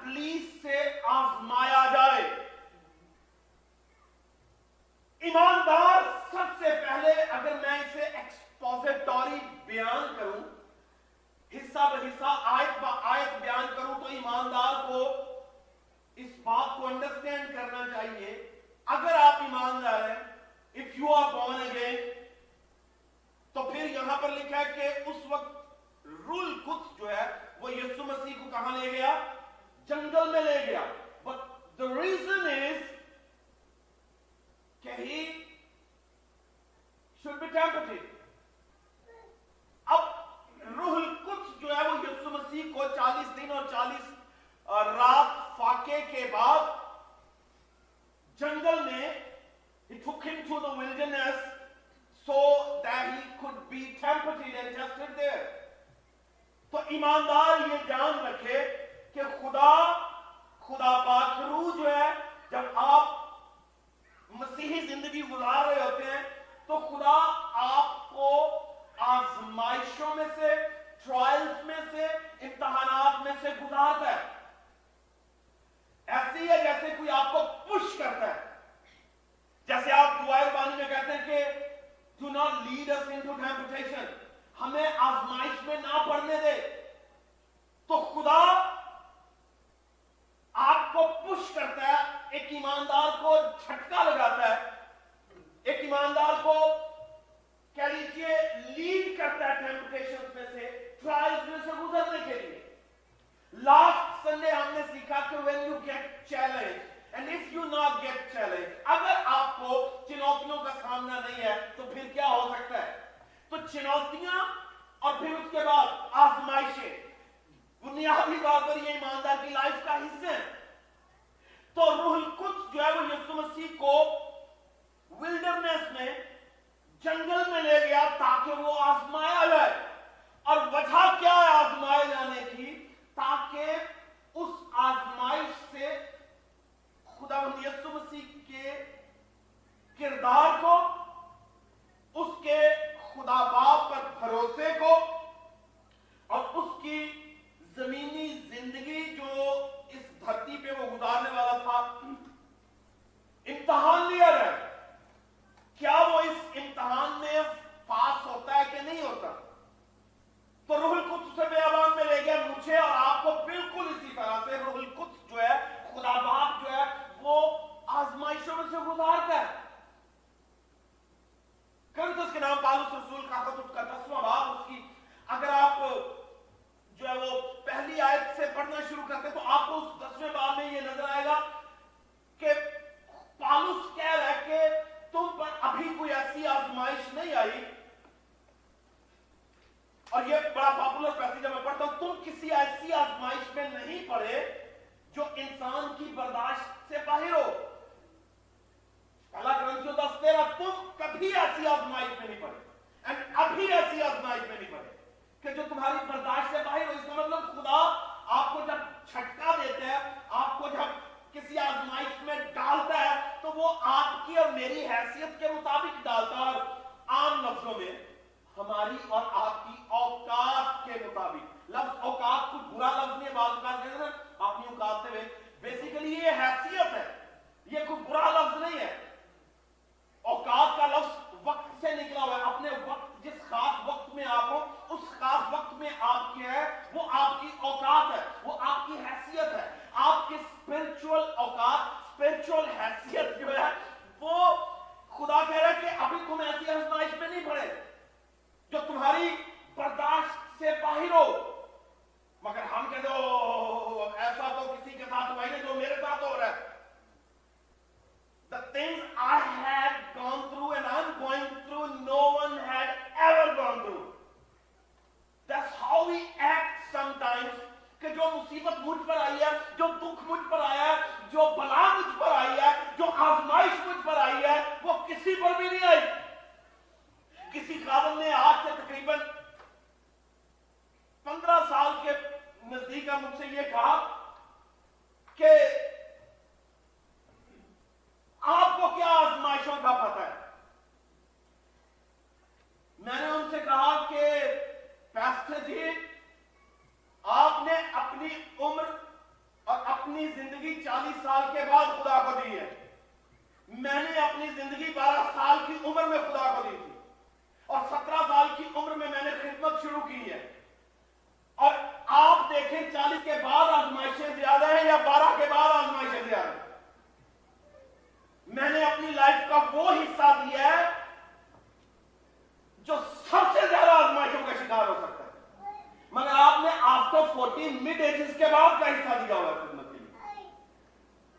تکلیف سے آزمایا جائے. ایماندار سب سے پہلے اگر میں اسے ایکسپوزیٹوری بیان کروں, حصہ بحصہ آیت با آیت بیان کروں, تو ایماندار کو اس بات کو انڈرسٹینڈ کرنا چاہیے. اگر آپ ایماندار ہیں, if you are born again, تو پھر یہاں پر لکھا ہے کہ اس وقت روح القدس جو ہے وہ یسوع مسیح کو کہاں لے گیا؟ جنگل میں لے گیا. But the reason is کہ he should be tempted. اب روح القدس جو ہے وہ یسوع مسیح کو 40 دن اور 40 رات فاقے کے بعد جنگل میں, he took him to the wilderness so that he could be tempted and tested there. تو ایماندار یہ جان رکھے کہ خدا پاک روح جو ہے, جب آپ مسیحی زندگی گزار رہے ہوتے ہیں تو خدا آپ کو آزمائشوں میں سے, ٹرائلز میں سے, امتحانات میں سے گزارتا ہے. ایسی ہے جیسے کوئی آپ کو پش کرتا ہے. جیسے آپ دعائے ربانی میں کہتے ہیں کہ do not lead us into temptation, ہمیں آزمائش میں نہ پڑنے دے. تو خدا آپ کو پش کرتا ہے, ایک ایماندار کو جھٹکا لگاتا ہے, ایک ایماندار کو کہہ لیجیے لیڈ کرتا ہے ٹیمپٹیشن میں سے, ٹرائلز میں سے گزرنے کے لیے. لاسٹ سنڈے ہم نے سیکھا کہ when you get challenged and if you not get challenged, اگر آپ کو چنوتیوں کا سامنا نہیں ہے تو پھر کیا ہو سکتا ہے؟ تو چنوتیاں اور پھر اس کے بعد آزمائشیں بنیادی طور پر یہ ایماندار کی لائف کا حصہ ہیں. تو روح القدس جو ہے وہ یسوع مسیح کو ولڈرنس میں, جنگل میں لے گیا تاکہ وہ آزمایا جائے. اور وجہ کیا ہے آزمائے جانے کی؟ تاکہ اس آزمائش سے خدا یسوع مسیح کے کردار کو, اس کے خدا باپ پر بھروسے کو, اور اس کی زمینی زندگی جو اس دھرتی پہ وہ گزارنے والا تھا, امتحان لیا جائے. کیا وہ اس امتحان میں پاس ہوتا ہے کہ نہیں ہوتا؟ تو روح القدس اسے بیابان میں لے گیا. مجھے اور آپ کو بالکل اسی طرح سے روح القدس جو ہے, خدا باپ جو ہے, وہ آزمائشوں میں سے گزارتا ہے. کرنتھس کے نام پالوس رسول کا خط, اس کا 10واں باب, اس کی اگر آپ جو ہے وہ پہلی آیت سے پڑھنا شروع کرتے تو آپ کو اس 10ویں باب میں یہ نظر آئے گا کہ پالوس کہہ رہا ہے کہ تم پر ابھی کوئی ایسی آزمائش نہیں آئی, اور یہ بڑا پاپولر پیسیج میں پڑھتا ہوں, تم کسی ایسی آزمائش میں نہیں پڑے جو انسان کی برداشت سے باہر ہو. پہلا کرنتھیوں 10:13, تم کبھی ایسی آزمائش میں نہیں پڑے, ابھی ایسی آزمائش میں نہیں پڑے کہ جو تمہاری برداشت سے باہر ہو. اس کا مطلب خدا آپ کو جب جھٹکا دیتا ہے, آپ کو جب کسی آزمائش میں ڈالتا ہے, تو وہ آپ کی اور میری حیثیت کے مطابق ڈالتا ہے, اور عام لفظوں میں ہماری اور آپ کی اوقات کے مطابق. لفظ اوقات کوئی برا لفظ نہیں ہے, بعض اوقات کہتے ہیں نا اپنی اوقات سے, بیسیکلی یہ حیثیت ہے, یہ کوئی برا لفظ نہیں ہے. اوقات کا لفظ وقت سے نکلا ہوا ہے. اپنے وقت, جس خاص وقت میں آپ ہو, اس خاص وقت میں آپ کی ہے, وہ آپ کی اوقات ہے, وہ آپ کی حیثیت ہے. آپ کی اسپرچول اوقات, اسپرچول حیثیت جو ہے, وہ خدا کہہ رہا ہے کہ ابھی تم ایسی آزمائش میں نہیں پڑے جو تمہاری برداشت سے باہر ہو. مگر ہم کہتے ہو ایسا تو کسی کے ساتھ ہوا ہی نہیں جو میرے ساتھ ہو رہا ہے. The things I had gone through and I'm going through, no one had ever gone through. That's how we act sometimes. کہ جو مصیبت مجھ پر آئی ہے, جو دکھ مجھ پر آیا ہے, جو بلا مجھ پر آئی ہے, جو آزمائش مجھ پر آئی ہے, وہ کسی پر بھی نہیں آئی. کسی خادم نے آج سے تقریباً 15 سال کے نزدیک مجھ سے یہ کہا کہ آپ کو کیا آزمائشوں کا پتہ ہے؟ میں نے ان سے کہا کہ پاسٹر جی, آپ نے اپنی عمر اور اپنی زندگی 40 سال کے بعد خدا کو دی ہے. میں نے اپنی زندگی 12 سال کی عمر میں خدا کو دی تھی اور 17 سال کی عمر میں نے خدمت شروع کی ہے. اور آپ دیکھیں 40 کے بعد آزمائشیں زیادہ ہیں یا 12 کے بعد آزمائشیں زیادہ ہیں. میں نے اپنی لائف کا وہ حصہ دیا ہے جو سب سے زیادہ آزمائشوں کا شکار ہو سکتا ہے, مگر آپ نے آفٹر 40 مڈ ایجز کے بعد کا حصہ دیا ہوا ہے خدمت کے لیے.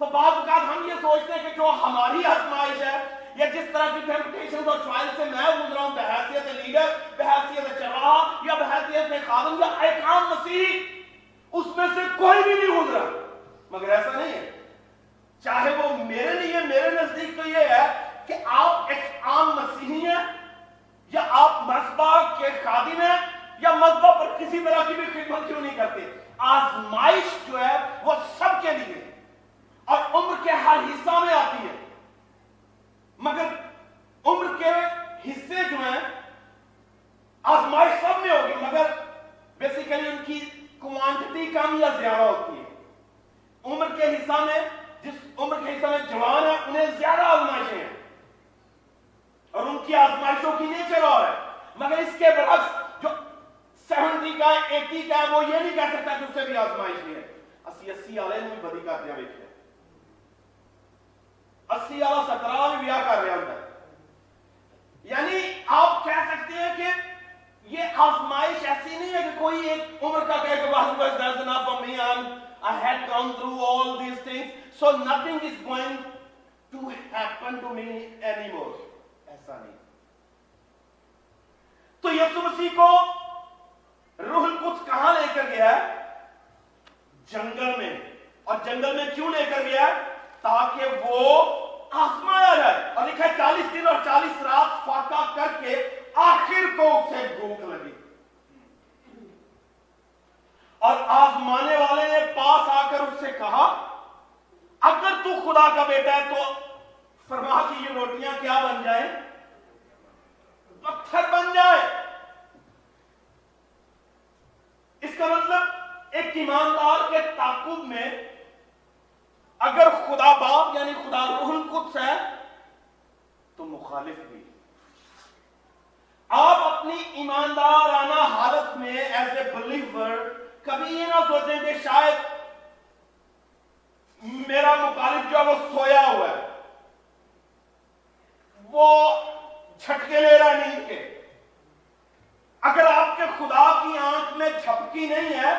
تو بعض اوقات ہم یہ سوچتے ہیں کہ جو ہماری آزمائش ہے یا جس طرح کی ٹیمپٹیشن اور ٹرائل سے میں گزرا ہوں بحیثیت لیڈر, بحیثیت چرواہا یا بحیثیت خادم یا ایک عام مسیحی, اس میں سے کوئی بھی نہیں گزرا. مگر ایسا نہیں ہے. چاہے وہ میرے لیے, میرے نزدیک تو یہ ہے کہ آپ ایک عام مسیحی ہیں یا آپ مذہب کے خادم ہیں یا مذہب پر کسی طرح کی بھی خدمت کیوں نہیں کرتے, آزمائش جو ہے وہ سب کے لیے اور عمر کے ہر حصہ میں آتی ہے. مگر عمر کے حصے جو ہیں آزمائش سب میں ہوگی, مگر بیسیکلی ان کی کوانٹٹی کم یا زیادہ ہوتی ہے. عمر کے حصہ میں, جس عمر کے حصہ میں جوان ہے انہیں زیادہ آزمائشیں ہیں اور ان کی آزمائشوں کی نیچر اور ہے. مگر اس کے برعکس جو 70 کا 80 کا ہے وہ یہ نہیں کہہ سکتا کہ اس سے بھی آزمائش نہیں ہے. 80 والے بھی بدی کرتے ہیں, دیکھیں 80 والا 17 والا بھی بیاہ کر رہے ہیں. یعنی آپ کہہ سکتے ہیں کہ یہ آزمائش ایسی نہیں ہے کہ کوئی ایک عمر کا کہے کہ بس that's enough for me, I had gone through all these things, so nothing is going to happen to me anymore. ایسا نہیں. تو یسوع مسیح کو روح القدس کہاں لے کر گیا ہے؟ جنگل میں. اور جنگل میں کیوں لے کر گیا ہے؟ تاکہ وہ آزمایا جائے. اور لکھا ہے 40 دن اور 40 رات فاقہ کر کے آخر کو اسے بھوک لگی. اور آزمانے والے نے پاس آ کر اس سے کہا اگر تو خدا کا بیٹا ہے تو فرما کہ یہ روٹیاں کیا بن جائیں؟ پتھر بن جائے. اس کا مطلب ایک ایماندار کے تعاقب میں اگر خدا باپ یعنی خدا روح القدس ہے تو مخالف بھی. آپ اپنی ایماندارانہ حالت میں ایز اے بلیور کبھی یہ نہ سوچیں کہ شاید میرا مخالف جو ہے وہ سویا ہوا ہے, وہ جھٹکے لے رہا ہے نیند کے. اگر آپ کے خدا کی آنکھ میں جھپکی نہیں ہے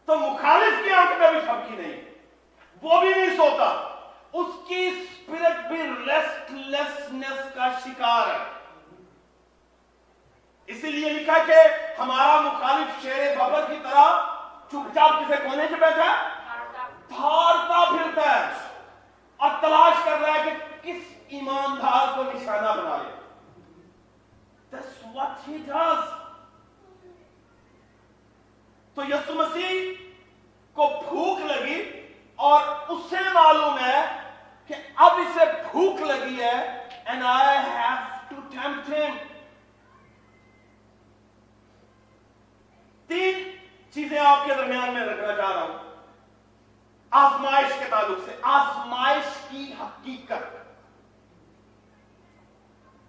تو مخالف کی آنکھ میں بھی جھپکی نہیں ہے, وہ بھی نہیں سوتا. اس کی اسپرٹ بھی ریسٹ لیسنس کا شکار ہے. اسی لیے لکھا کہ ہمارا مخالف شیر ببر کی طرح چپ چاپ کسی کونے سے بیٹھا پھاڑتا پھرتا ہے اور تلاش کر رہا ہے کہ کس ایماندار کو نشانہ بنا لے. That's what he does. تو یسوع مسیح کو بھوک لگی اور اسے معلوم ہے کہ اب اسے بھوک لگی ہے and I have to tempt him. 3 چیزیں آپ کے درمیان میں رکھنا چاہ رہا ہوں آزمائش کے تعلق سے. آزمائش کی حقیقت.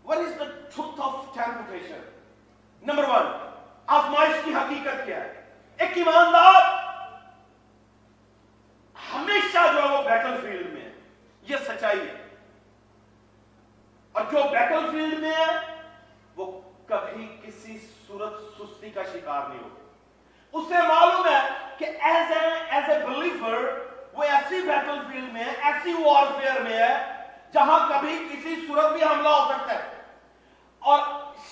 What is the truth of temptation? Number 1, آزمائش کی حقیقت کیا ہے؟ ایک ایماندار ہمیشہ جو ہے وہ بیٹل فیلڈ میں ہے, یہ سچائی ہے. اور جو بیٹل فیلڈ میں ہے وہ کبھی کسی صورت سستی کا شکار نہیں ہوگا. اسے معلوم ہے کہ ایز اے بلیور وہ ایسی بیٹل فیلڈ میں ہے, ایسی وارفیئر میں ہے جہاں کبھی کسی صورت بھی حملہ ہو سکتا ہے. اور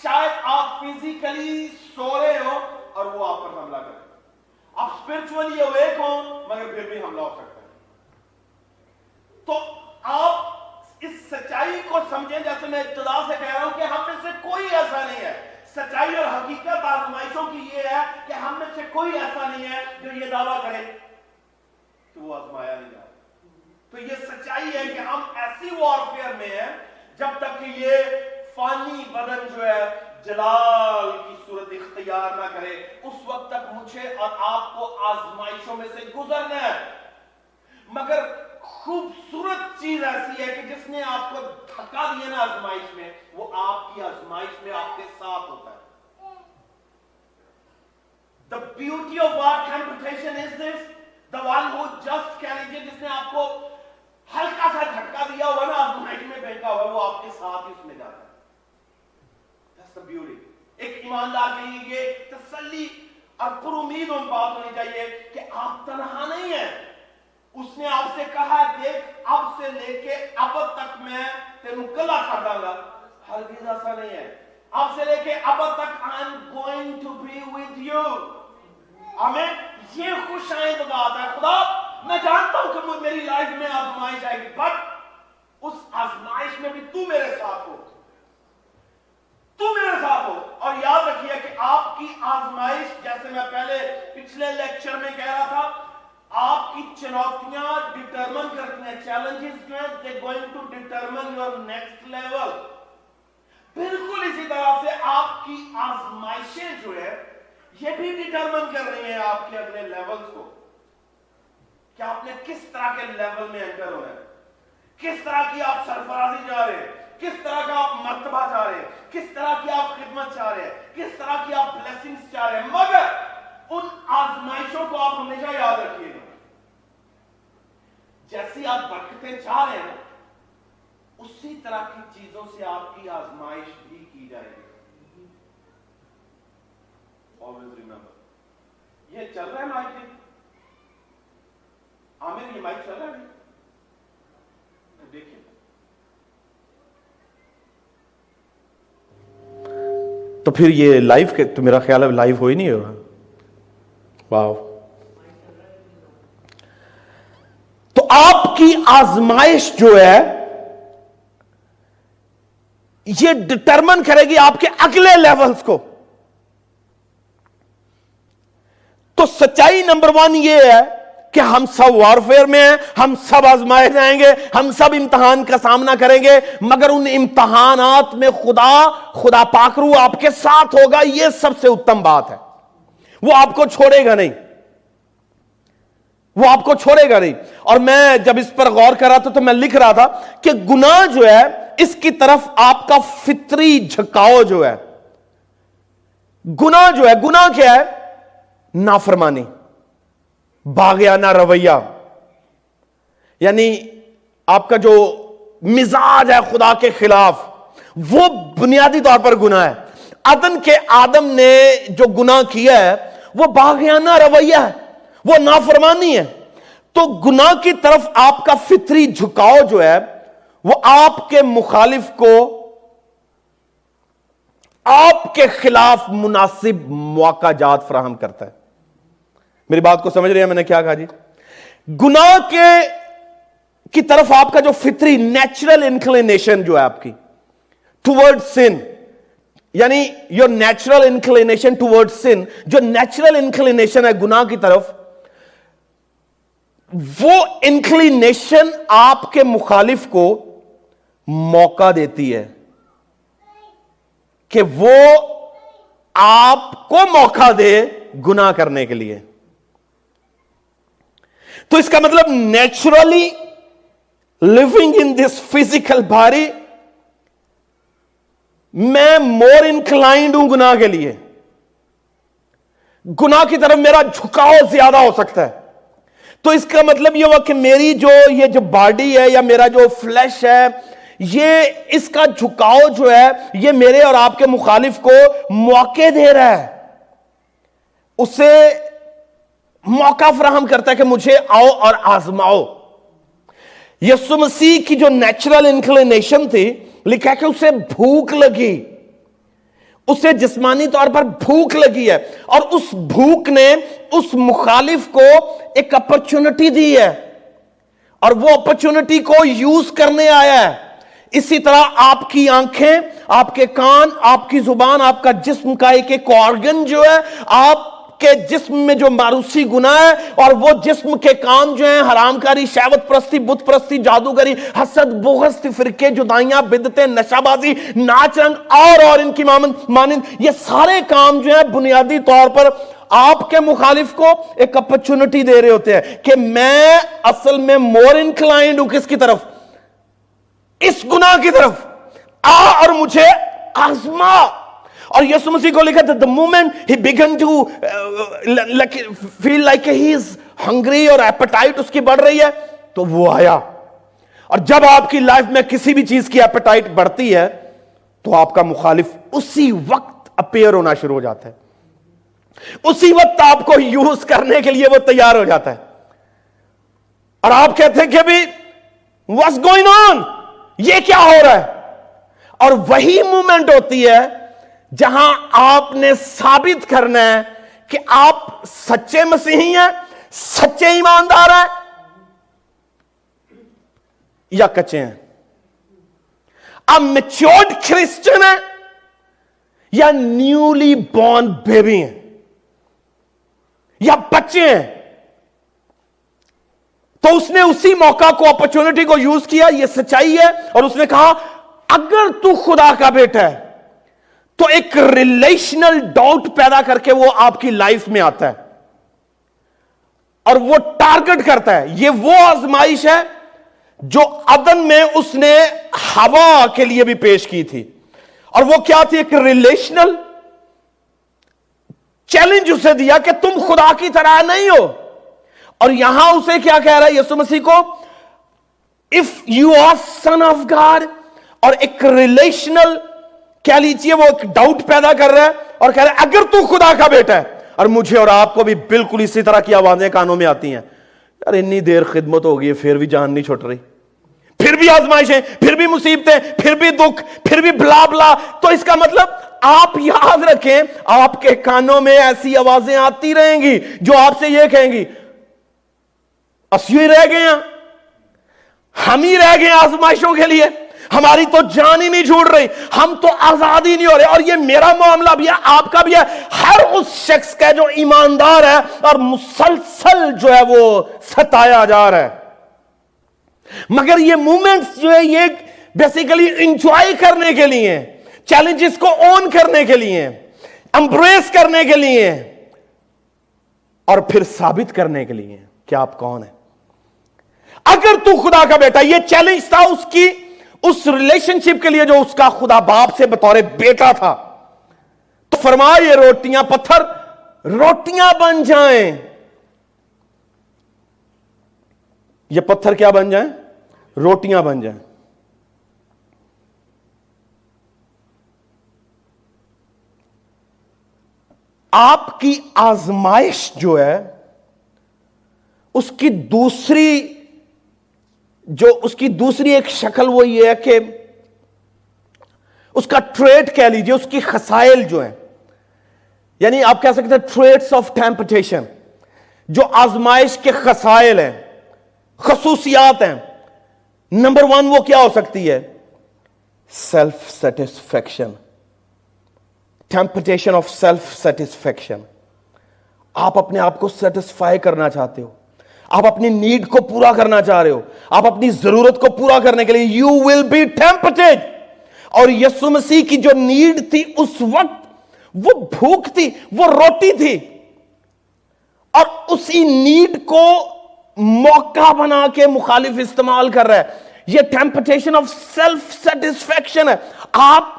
شاید آپ فزیکلی سو رہے ہو اور وہ آپ پر حملہ کرے. آپ اسپرچولی اویک ہو مگر پھر بھی حملہ ہو سکتا ہے. تو آپ اس سچائی کو سمجھیں, جیسے میں ابتدا سے کہہ رہا ہوں کہ ہم میں سے کوئی ایسا نہیں ہے. سچائی اور حقیقت آزمائشوں کی یہ ہے کہ ہم میں سے کوئی ایسا نہیں ہے جو یہ دعویٰ کرے کہ وہ آزمایا نہیں جائے. تو یہ سچائی ہے کہ ہم ایسی وارفیئر میں ہیں جب تک کہ یہ فانی بدن جو ہے جلال کی صورت اختیار نہ کرے, اس وقت تک مجھے اور آپ کو آزمائشوں میں سے گزرنا ہے. مگر خوبصورت چیز ایسی ہے کہ جس نے آپ کو دھکا دیا نا آزمائش میں، وہ آپ کی آزمائش میں آپ کے ساتھ ہوتا ہے. The beauty of our temptation is this: the one who just carries it, جس نے آپ کو ہلکا سا دھکا دیا ہوا نا آزمائش میں پھینکا ہوا، وہ آپ کے ساتھ ہی اس میں جاتا ہے. That's the beauty. ایک ایماندار کے لیے یہ تسلی اور پر امید ان بات ہونی چاہیے کہ آپ تنہا نہیں ہیں. اس نے آپ سے کہا دیکھ اب سے لے کے اب تک میں تینوں کلا کر دوں گا. ہرگز ایسا نہیں ہے. اب سے لے کے اب تک I'm going to be with you. آمین. یہ خوش آئند بات ہے. خدا میں جانتا ہوں کہ میری لائف میں آزمائش آئے گی، بٹ اس آزمائش میں بھی تو میرے ساتھ ہو، تو میرے ساتھ ہو. اور یاد رکھیے کہ آپ کی آزمائش، جیسے میں پہلے پچھلے لیکچر میں کہہ رہا تھا، آپ کی چنوتیاں ڈٹرمن کرتی ہیں. چیلنجز جو ہیں they're going to determine your next level. بالکل اسی طرح سے آپ کی آزمائشیں جو ہے یہ بھی ڈٹرمن کر رہی ہیں آپ کے اگلے لیولز کو، کہ آپ نے کس طرح کے لیول میں انٹر ہونا ہے، کس طرح کی آپ سرفرازی چاہ رہے ہیں، کس طرح کا آپ مرتبہ چاہ رہے ہیں، کس طرح کی آپ خدمت چاہ رہے ہیں، کس طرح کی آپ بلیسنگز چاہ رہے ہیں. مگر ان آزمائشوں کو آپ ہمیشہ یاد رکھیے گا، جیسی آپ برکتیں چاہ رہے ہیں اسی طرح کی چیزوں سے آپ کی آزمائش بھی کی جائے گی. Always remember. یہ چل رہا ہے مائک؟ عامر یہ مائک چل رہا ہے؟ دیکھیں تو پھر یہ لائیو کے تو میرا خیال ہے لائیو ہو ہی نہیں ہوگا. واو. تو آپ کی آزمائش جو ہے یہ ڈٹرمن کرے گی آپ کے اگلے لیولز کو. تو سچائی نمبر 1 یہ ہے کہ ہم سب وارفیئر میں ہیں، ہم سب آزمائے جائیں گے، ہم سب امتحان کا سامنا کریں گے، مگر ان امتحانات میں خدا پاک روح آپ کے ساتھ ہوگا. یہ سب سے اتم بات ہے. وہ آپ کو چھوڑے گا نہیں، وہ آپ کو چھوڑے گا نہیں. اور میں جب اس پر غور کر رہا تھا تو میں لکھ رہا تھا کہ گناہ جو ہے اس کی طرف آپ کا فطری جھکاؤ جو ہے، گناہ جو ہے، گناہ کیا ہے؟ نافرمانی، باغیانہ رویہ. یعنی آپ کا جو مزاج ہے خدا کے خلاف، وہ بنیادی طور پر گناہ ہے. عدن کے آدم نے جو گناہ کیا ہے وہ باغیانہ رویہ ہے، وہ نافرمانی ہے. تو گناہ کی طرف آپ کا فطری جھکاؤ جو ہے وہ آپ کے مخالف کو آپ کے خلاف مناسب مواقع جات فراہم کرتا ہے. میری بات کو سمجھ رہے ہیں میں نے کیا کہا جی؟ گناہ کی طرف آپ کا جو فطری نیچرل انکلینیشن جو ہے آپ کی ٹوورڈ سن، یعنی یور نیچرل انکلینیشن ٹوورڈ سن، جو نیچرل انکلینیشن ہے گناہ کی طرف، وہ انکلینیشن آپ کے مخالف کو موقع دیتی ہے کہ وہ آپ کو موقع دے گناہ کرنے کے لیے. تو اس کا مطلب naturally living in this physical body میں مور انکلائنڈ ہوں گناہ کے لیے، گناہ کی طرف میرا جھکاؤ زیادہ ہو سکتا ہے. تو اس کا مطلب یہ ہوا کہ میری یہ جو باڈی ہے یا میرا جو فلیش ہے، یہ اس کا جھکاؤ جو ہے یہ میرے اور آپ کے مخالف کو موقع دے رہا ہے، اسے موقع فراہم کرتا ہے کہ مجھے آؤ اور آزماؤ. یسوع مسیح کی جو نیچرل انکلینیشن تھی، لکھا ہے کہ اسے بھوک لگی، اسے جسمانی طور پر بھوک لگی ہے، اور اس بھوک نے اس مخالف کو ایک اپرچونٹی دی ہے اور وہ اپرچونٹی کو یوز کرنے آیا ہے. اسی طرح آپ کی آنکھیں، آپ کے کان، آپ کی زبان، آپ کا جسم کا ایک آرگن جو ہے، آپ کے جسم میں جو ماروسی گناہ ہے، اور وہ جسم کے کام جو ہیں حرام کاری، شہوت پرستی، بت پرستی، جادوگری، حسد، بغض، فرقے، جدائیاں، بدعتیں، نشہ بازی، ناچ رنگ اور ان کی مانند، یہ سارے کام جو ہیں بنیادی طور پر آپ کے مخالف کو ایک اپرچونٹی دے رہے ہوتے ہیں کہ میں اصل میں مور انکلائنڈ ہوں کس کی طرف؟ اس گناہ کی طرف آ اور مجھے آزما. اور یسوع مسیح کو لکھا تھا the moment he began to feel like he is hungry اور appetite اس کی بڑھ رہی ہے تو وہ آیا. اور جب آپ کی لائف میں کسی بھی چیز کی appetite بڑھتی ہے تو آپ کا مخالف اسی وقت اپیئر ہونا شروع ہو جاتا ہے, اسی وقت آپ کو یوز کرنے کے لیے وہ تیار ہو جاتا ہے. اور آپ کہتے ہیں کہ بھی what's going on, یہ کیا ہو رہا ہے؟ اور وہی مومنٹ ہوتی ہے جہاں آپ نے ثابت کرنا ہے کہ آپ سچے مسیحی ہیں, سچے ایماندار ہیں یا کچے ہیں. آپ میچورڈ کرسچن ہیں یا نیولی بورن بیبی ہیں یا بچے ہیں. تو اس نے اسی موقع کو, اپرچونٹی کو یوز کیا, یہ سچائی ہے, اور اس نے کہا اگر تو خدا کا بیٹا ہے تو ایک ریلیشنل ڈاؤٹ پیدا کر کے وہ آپ کی لائف میں آتا ہے اور وہ ٹارگٹ کرتا ہے. یہ وہ آزمائش ہے جو عدن میں اس نے ہوا کے لیے بھی پیش کی تھی, اور وہ کیا تھی؟ ایک ریلیشنل چیلنج اسے دیا کہ تم خدا کی طرح نہیں ہو. اور یہاں اسے کیا کہہ رہا ہے یسوع مسیح کو؟ If you are son of God. اور ایک ریلیشنل کہہ لیجیے وہ ایک ڈاؤٹ پیدا کر رہا ہے اور کہہ رہا ہے اگر تو خدا کا بیٹا ہے. اور مجھے اور آپ کو بھی بالکل اسی طرح کی آوازیں کانوں میں آتی ہیں, یار اتنی دیر خدمت ہو گئی ہے پھر بھی جان نہیں چھوٹ رہی, پھر بھی آزمائشیں, پھر بھی مصیبتیں, پھر بھی دکھ, پھر بھی بلا بلا. تو اس کا مطلب آپ یاد رکھیں آپ کے کانوں میں ایسی آوازیں آتی رہیں گی جو آپ سے یہ کہیں گی ہی رہ گئے ہیں, ہم ہی رہ گئے آزمائشوں کے لیے, ہماری تو جان ہی نہیں چھوٹ رہی, ہم تو آزاد ہی نہیں ہو رہے. اور یہ میرا معاملہ بھی ہے, آپ کا بھی ہے, ہر اس شخص کا جو ایماندار ہے اور مسلسل جو ہے وہ ستایا جا رہا ہے. مگر یہ مومنٹس جو ہے یہ بیسیکلی انجوائے کرنے کے لیے, چیلنجز کو اون کرنے کے لیے, امبریس کرنے کے لیے, اور پھر ثابت کرنے کے لیے کہ آپ کون ہیں. اگر تو خدا کا بیٹا, یہ چیلنج تھا اس کی اس ریلیشن شپ کے لیے جو اس کا خدا باپ سے بطور بیٹا تھا. تو فرمایا یہ روٹیاں پتھر روٹیاں بن جائیں. یہ پتھر کیا بن جائیں؟ روٹیاں بن جائیں. آپ کی آزمائش جو ہے اس کی دوسری ایک شکل وہ یہ ہے کہ اس کا ٹریٹ کہہ لیجئے, اس کی خصائل جو ہیں, یعنی آپ کہہ سکتے ہیں ٹریٹس آف ٹیمپٹیشن, جو آزمائش کے خصائل ہیں, خصوصیات ہیں. نمبر 1 وہ کیا ہو سکتی ہے؟ Self satisfaction. Temptation of self satisfaction. آپ اپنے آپ کو سیٹسفائی کرنا چاہتے ہو, آپ اپنی نیڈ کو پورا کرنا چاہ رہے ہو, آپ اپنی ضرورت کو پورا کرنے کے لیے یو ول بی ٹیمپٹڈ. اور یسوع مسیح کی جو نیڈ تھی اس وقت وہ بھوک تھی, وہ روٹی تھی, اور اسی نیڈ کو موقع بنا کے مخالف استعمال کر رہا ہے. یہ ٹیمپٹیشن آف سیلف سیٹسفیکشن ہے. آپ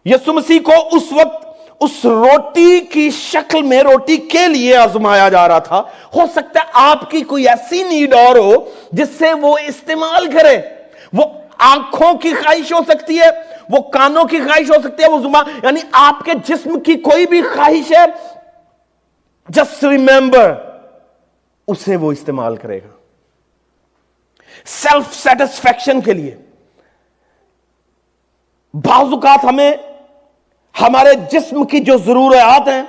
یسوع مسیح کو اس وقت اس روٹی کی شکل میں روٹی کے لیے آزمایا جا رہا تھا. ہو سکتا ہے آپ کی کوئی ایسی نیڈ اور ہو جس سے وہ استعمال کرے. وہ آنکھوں کی خواہش ہو سکتی ہے, وہ کانوں کی خواہش ہو سکتی ہے, وہ زبان, یعنی آپ کے جسم کی کوئی بھی خواہش ہے, جسٹ ریممبر اسے وہ استعمال کرے گا سیلف سیٹسفیکشن کے لیے. بعض اوقات ہمیں ہمارے جسم کی جو ضرورت ہیں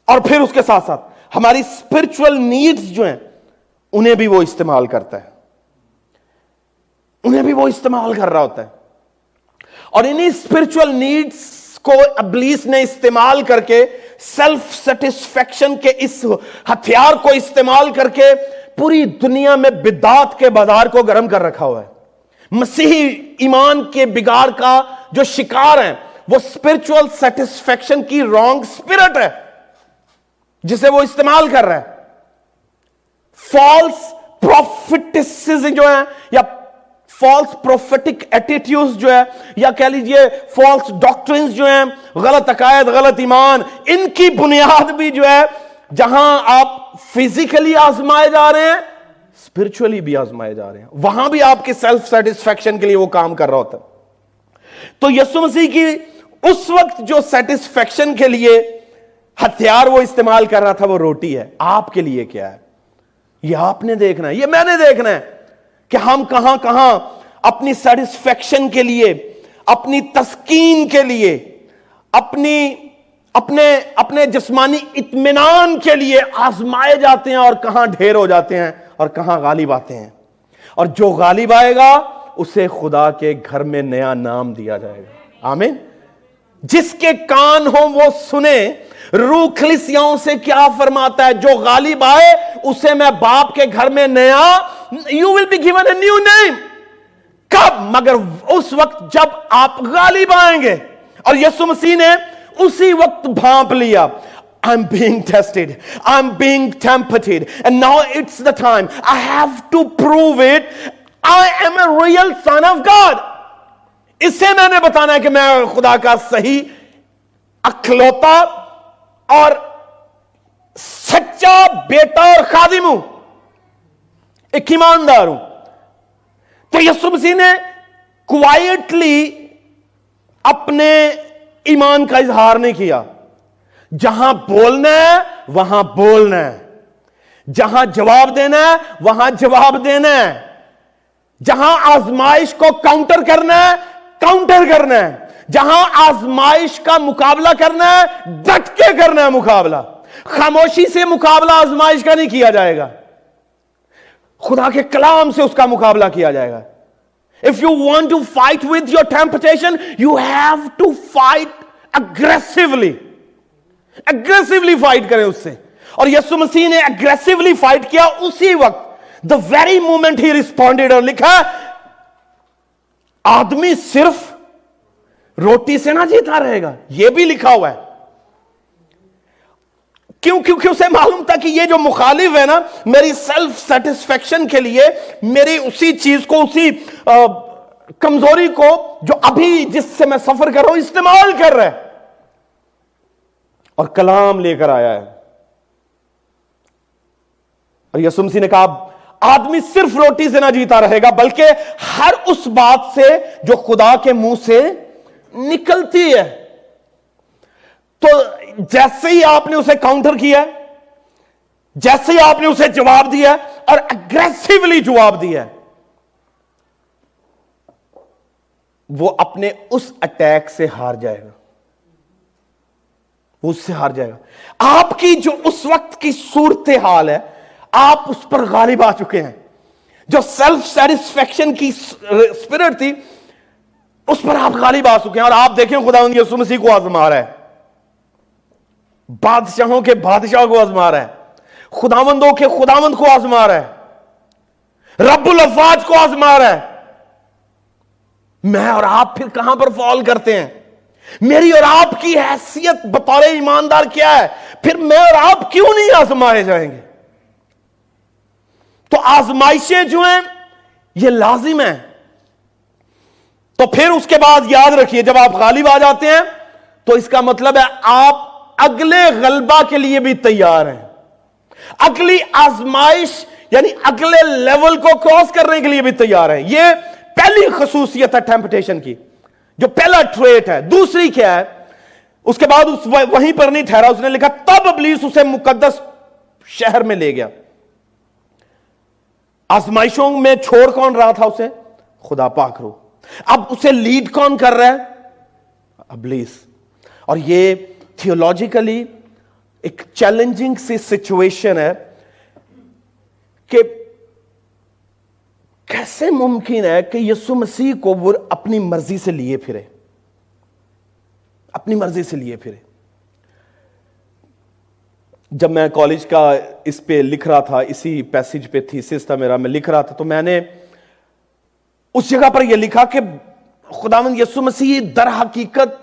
اور پھر اس کے ساتھ ساتھ ہماری اسپرچل نیڈز جو ہیں انہیں بھی وہ استعمال کرتا ہے, انہیں بھی وہ استعمال کر رہا ہوتا ہے. اور انہیں اسپرچل نیڈز کو ابلیس نے استعمال کر کے سیلف سیٹسفیکشن کے اس ہتھیار کو استعمال کر کے پوری دنیا میں بدعت کے بازار کو گرم کر رکھا ہوا ہے. مسیحی ایمان کے بگاڑ کا جو شکار ہیں وہ اسپرچل سیٹسفیکشن کی رانگ اسپرٹ ہے جسے وہ استعمال کر رہا ہے. فالس پروفیٹسز جو ہیں یا فالس پروفیٹک ایٹیٹیوڈز جو ہے یا کہہ لیجئے فالس ڈاکٹرنز جو ہیں, غلط عقائد, غلط ایمان, ان کی بنیاد بھی جو ہے جہاں آپ فزیکلی آزمائے جا رہے ہیں اسپرچولی بھی آزمائے جا رہے ہیں, وہاں بھی آپ کے سیلف سیٹسفیکشن کے لیے وہ کام کر رہا ہوتا ہے. تو یسوع مسیح کی اس وقت جو سیٹسفیکشن کے لیے ہتھیار وہ استعمال کر رہا تھا وہ روٹی ہے. آپ کے لیے کیا ہے؟ یہ آپ نے دیکھنا ہے, یہ میں نے دیکھنا ہے کہ ہم کہاں کہاں اپنی سیٹسفیکشن کے لیے, اپنی تسکین کے لیے, اپنے جسمانی اطمینان کے لیے آزمائے جاتے ہیں اور کہاں ڈھیر ہو جاتے ہیں اور کہاں غالب آتے ہیں. اور جو غالب آئے گا اسے خدا کے گھر میں نیا نام دیا جائے گا. آمین. جس کے کان ہوں وہ سنیں روح کلیسیاؤں سے کیا فرماتا ہے. جو غالب آئے اسے میں باپ کے گھر میں نیا, you will be given a new name. کب؟ مگر اس وقت جب آپ غالب آئیں گے. اور یسوع مسیح نے اسی وقت بھانپ لیا. I'm being tested. I'm being tempted. And now it's the time. I have to prove it. I am a real son of God. اس سے میں نے بتانا ہے کہ میں خدا کا صحیح, اکلوتا اور سچا بیٹا اور خادم ہوں, ایک ایماندار ہوں. تو یسوع مسیح نے کوائٹلی اپنے ایمان کا اظہار نہیں کیا. جہاں بولنا ہے وہاں بولنا ہے, جہاں جواب دینا ہے وہاں جواب دینا ہے, جہاں آزمائش کو کاؤنٹر کرنا ہے کاؤنٹر کرنا ہے, جہاں آزمائش کا مقابلہ کرنا ہے ڈٹ کے کرنا ہے مقابلہ. خاموشی سے مقابلہ آزمائش کا نہیں کیا جائے گا, خدا کے کلام سے اس کا مقابلہ کیا جائے گا. If you want to fight with your temptation, you have to fight aggressively. Aggressively fight کریں اس سے. اور یسوع مسیح نے aggressively fight کیا اسی وقت. The very moment he responded, اور لکھا آدمی صرف روٹی سے نہ جیتا رہے گا, یہ بھی لکھا ہوا ہے. کیوں؟ کیونکہ اسے معلوم تھا کہ یہ جو مخالف ہے نا میری سیلف سیٹسفیکشن کے لیے میری اسی چیز کو, اسی کمزوری کو جو ابھی جس سے میں سفر کر رہا ہوں استعمال کر رہا ہے اور کلام لے کر آیا ہے. اور یسوع مسیح نے کہا آدمی صرف روٹی سے نہ جیتا رہے گا بلکہ ہر اس بات سے جو خدا کے منہ سے نکلتی ہے. تو جیسے ہی آپ نے اسے کاؤنٹر کیا, جیسے ہی آپ نے اسے جواب دیا اور اگریسیولی جواب دیا, وہ اپنے اس اٹیک سے ہار جائے گا, وہ اس سے ہار جائے گا. آپ کی جو اس وقت کی صورتحال ہے آپ اس پر غالب آ چکے ہیں. جو سیلف سیٹسفیکشن کی اسپرٹ تھی اس پر آپ غالب آ چکے ہیں. اور آپ دیکھیں خدا یسوع مسیح کو آزما رہا ہے, بادشاہوں کے بادشاہ کو آزما رہا ہے, خداوندوں کے خداوند کو آزما رہا ہے, رب الافواج کو آزما رہا ہے. میں اور آپ پھر کہاں پر فال کرتے ہیں؟ میری اور آپ کی حیثیت بطور ایماندار کیا ہے؟ پھر میں اور آپ کیوں نہیں آزمائے جائیں گے؟ تو آزمائشیں جو ہیں یہ لازم ہیں. تو پھر اس کے بعد یاد رکھیے جب آپ غالب آ جاتے ہیں تو اس کا مطلب ہے آپ اگلے غلبہ کے لیے بھی تیار ہیں, اگلی آزمائش یعنی اگلے لیول کو کراس کرنے کے لیے بھی تیار ہیں. یہ پہلی خصوصیت ہے ٹیمپٹیشن کی, جو پہلا ٹریٹ ہے. دوسری کیا ہے؟ اس کے بعد وہیں پر نہیں ٹھہرا, اس نے لکھا تب ابلیس اسے مقدس شہر میں لے گیا. آزمائشوں میں چھوڑ کون رہا تھا اسے؟ خدا پاک روح. اب اسے لیڈ کون کر رہا ہے؟ ابلیس. اور یہ تھیولوجیکلی ایک چیلنجنگ سی سچویشن ہے کہ کیسے ممکن ہے کہ یسوع مسیح کو وہ اپنی مرضی سے لیے پھرے, اپنی مرضی سے لیے پھرے. جب میں کالج کا اس پہ لکھ رہا تھا, اسی پیسیج پہ تھیسس تھا میرا, میں لکھ رہا تھا, تو میں نے اس جگہ پر یہ لکھا کہ خداوند یسوع مسیح در حقیقت